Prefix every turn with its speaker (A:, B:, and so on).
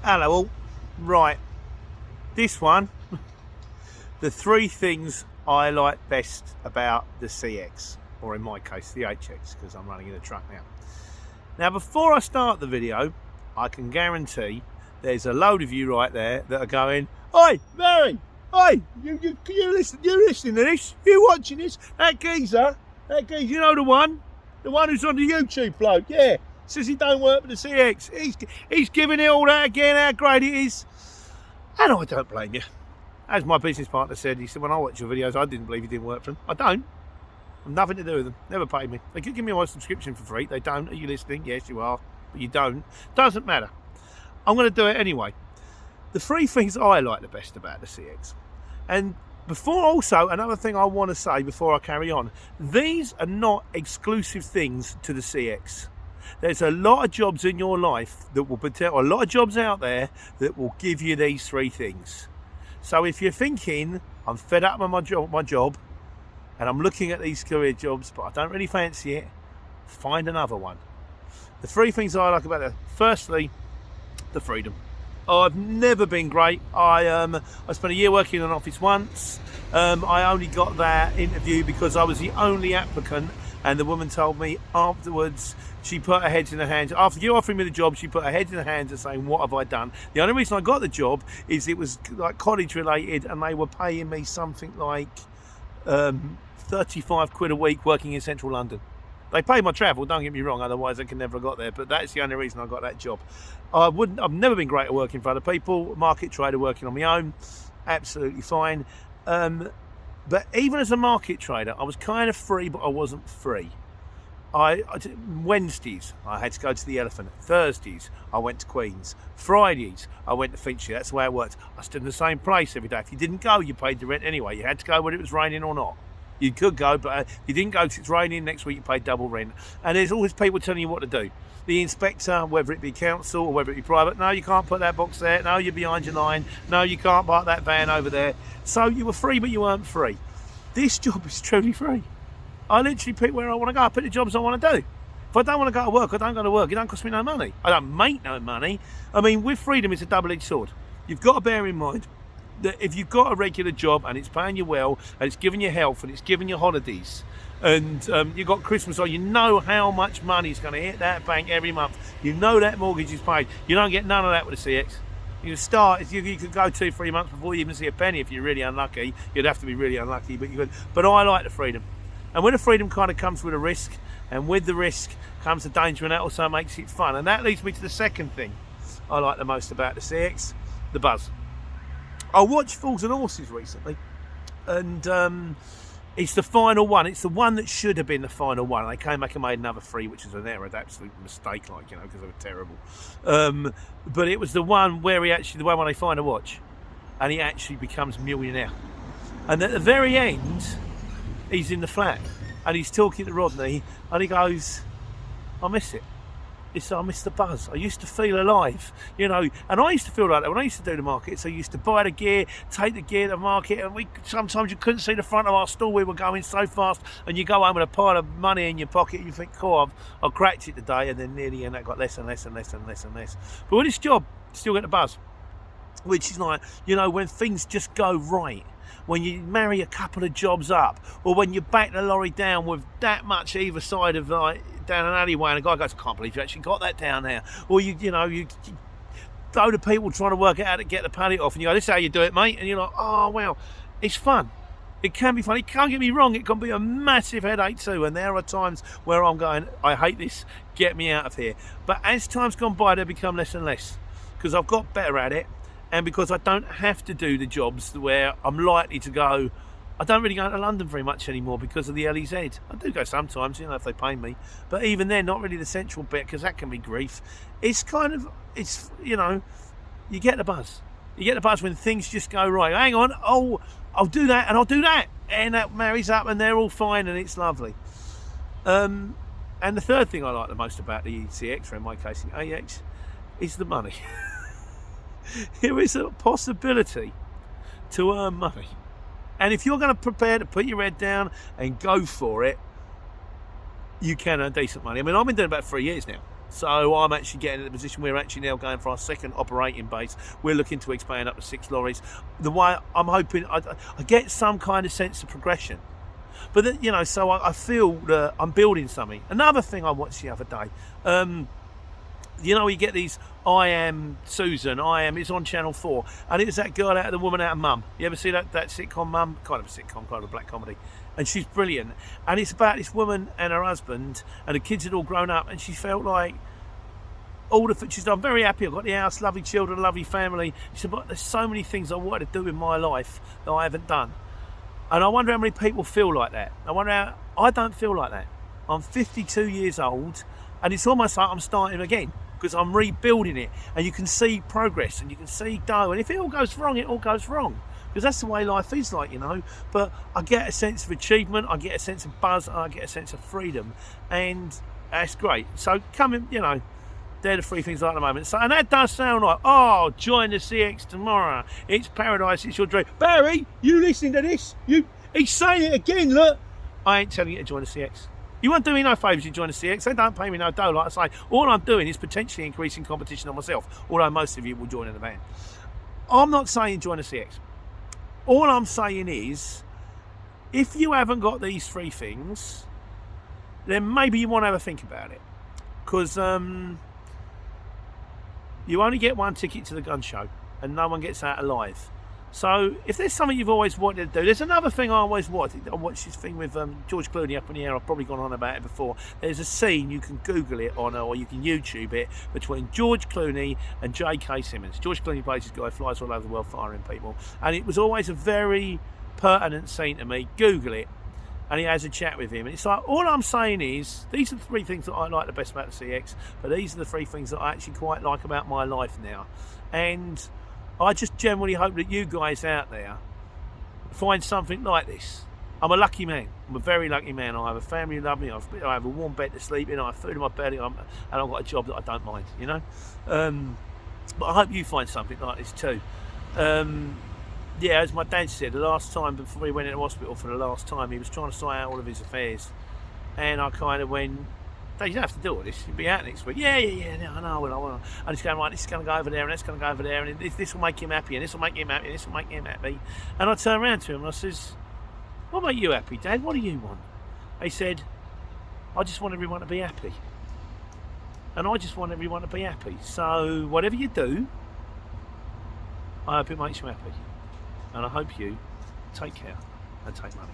A: Hello all. Right, this one, the three things I like best about the CX, or in my case the HX, because I'm running in a truck now. Now before I start the video, I can guarantee there's a load of you right there that are going, "Oi, Mary, oi, you listening to this? You watching this? That geezer, you know the one who's on the YouTube bloke, yeah. Says he don't work for the CX. He's giving it all that again, how great it is." And I don't blame you. As my business partner said, he said, when I watch your videos, I didn't believe you didn't work for them. I don't. I've nothing to do with them. Never paid me. They could give me my subscription for free. They don't. Are you listening? Yes, you are. But you don't. Doesn't matter. I'm going to do it anyway. The three things I like the best about the CX. And before also, another thing I want to say before I carry on, these are not exclusive things to the CX. There's a lot of jobs in your life that will a lot of jobs out there that will give you these three things. So if you're thinking, I'm fed up with my job, and I'm looking at these career jobs, but I don't really fancy it, find another one. The three things I like about it: firstly, the freedom. I've never been great. I spent a year working in an office once. I only got that interview because I was the only applicant, and the woman told me afterwards, she put her head in her hands. After you offering me the job, she put her head in her hands and saying, "What have I done?" The only reason I got the job is it was like college related, and they were paying me something like 35 quid a week working in central London. They paid my travel, don't get me wrong, otherwise I could never have got there, but that's the only reason I got that job. I've never been great at working for other people. Market trader, working on my own, absolutely fine. But even as a market trader, I was kind of free, but I wasn't free. Wednesdays, I had to go to the Elephant. Thursdays, I went to Queen's. Fridays, I went to Finchley. That's the way it worked. I stood in the same place every day. If you didn't go, you paid the rent anyway. You had to go whether it was raining or not. You could go, but if you didn't go because it's raining, next week you paid double rent. And there's always people telling you what to do. The inspector, whether it be council or whether it be private, no, you can't put that box there. No, you're behind your line. No, you can't park that van over there. So you were free, but you weren't free. This job is truly free. I literally pick where I want to go. I pick the jobs I want to do. If I don't want to go to work, I don't go to work. It don't cost me no money. I don't make no money. I mean, with freedom, it's a double-edged sword. You've got to bear in mind that if you've got a regular job and it's paying you well and it's giving you health and it's giving you holidays and you've got Christmas, or you know how much money is going to hit that bank every month. You know that mortgage is paid. You don't get none of that with the CX. You could go 2-3 months before you even see a penny if you're really unlucky. You'd have to be really unlucky, but you could. But I like the freedom. And when the freedom kind of comes with a risk, and with the risk comes the danger, and that also makes it fun. And that leads me to the second thing I like the most about the CX, the buzz. I watched Fools and Horses recently, and it's the final one. It's the one that should have been the final one. They came back and made another 3, which is an error, an absolute mistake, because they were terrible. But it was the one where the one when they find a watch, and he actually becomes a millionaire. And at the very end, he's in the flat, and he's talking to Rodney, and he goes, "I miss it. I miss the buzz. I used to feel alive, And I used to feel like that when I used to do the markets. I used to buy the gear, take the gear to the market, and sometimes you couldn't see the front of our store. We were going so fast, and you go home with a pile of money in your pocket, and you think, cool, I've cracked it today, and then near the end that got less and less and less and less and less. But with this job, you still get the buzz, which is like, when things just go right. When you marry a couple of jobs up, or when you back the lorry down with that much either side of down an alleyway, and a guy goes, "I can't believe you actually got that down there." Or you go to people trying to work out how to get the pallet off, and you go, "This is how you do it, mate." And you're like, "Oh well, it's fun." It can be fun. It can't get me wrong. It can be a massive headache too. And there are times where I'm going, "I hate this. Get me out of here." But as time's gone by, they become less and less because I've got better at it. And because I don't have to do the jobs where I'm likely to go, I don't really go to London very much anymore because of the LEZ. I do go sometimes, if they pay me. But even then, not really the central bit, because that can be grief. It's you get the buzz. You get the buzz when things just go right. Hang on, I'll do that and I'll do that. And that marries up and they're all fine and it's lovely. And the third thing I like the most about the CX, or in my case the AX, is the money. Here is a possibility to earn money, and if you're going to prepare to put your head down and go for it, you can earn decent money. I mean, I've been doing it about 3 years now, So I'm actually getting in the position we're actually now going for our second operating base. We're looking to expand up to 6 lorries. The way I'm hoping, I get some kind of sense of progression. But, you know, so I feel that I'm building something. Another thing I watched the other day, you know, you get these I Am Susan, it's on Channel 4, and it was that girl the woman out of Mum. You ever see that sitcom Mum? Kind of a sitcom, kind of a black comedy. And she's brilliant. And it's about this woman and her husband, and the kids had all grown up, and she felt like she's done very happy. I've got the house, lovely children, lovely family. She said, but there's so many things I wanted to do in my life that I haven't done. And I wonder how many people feel like that. I don't feel like that. I'm 52 years old, and it's almost like I'm starting again, because I'm rebuilding it, and you can see progress, and you can see go. And if it all goes wrong, it all goes wrong, because that's the way life is, like, you know. But I get a sense of achievement, I get a sense of buzz, and I get a sense of freedom, and that's great. So coming, you know, they're the three things I like at the moment. So, and that does sound like, oh, join the CX tomorrow. It's paradise, it's your dream. Barry, you listening to this? He's saying it again, look. I ain't telling you to join the CX. You won't do me no favours you join the CX. They don't pay me no dough. Like I say, all I'm doing is potentially increasing competition on myself, although most of you will join in the van. I'm not saying join the CX. All I'm saying is, if you haven't got these three things, then maybe you want to have a think about it. Because you only get one ticket to the gun show, and no one gets out alive. So if there's something you've always wanted to do, there's another thing I always wanted. I watched this thing with George Clooney up in the air. I've probably gone on about it before. There's a scene, you can Google it on, or you can YouTube it, between George Clooney and J.K. Simmons. George Clooney plays this guy, flies all over the world firing people, and it was always a very pertinent scene to me. Google it, and he has a chat with him, and it's like, all I'm saying is, these are the three things that I like the best about the CX, but these are the three things that I actually quite like about my life now. And I just generally hope that you guys out there find something like this. I'm a lucky man. I'm a very lucky man. I have a family who love me. I have a warm bed to sleep in. I have food in my belly, and I've got a job that I don't mind, you know. But I hope you find something like this too. Yeah, as my dad said, the last time before he went into hospital for the last time, he was trying to sort out all of his affairs, and I kind of went, "Dad, you don't have to do all this. You'll be out next week." Yeah, I know. And he's going, right, this is going to go over there, and that's going to go over there, and this will make him happy, and this will make him happy, and this will make him happy. And I turned around to him and I says, "What make you happy, Dad? What do you want?" He said, "I just want everyone to be happy." And I just want everyone to be happy. So whatever you do, I hope it makes you happy. And I hope you take care and take money.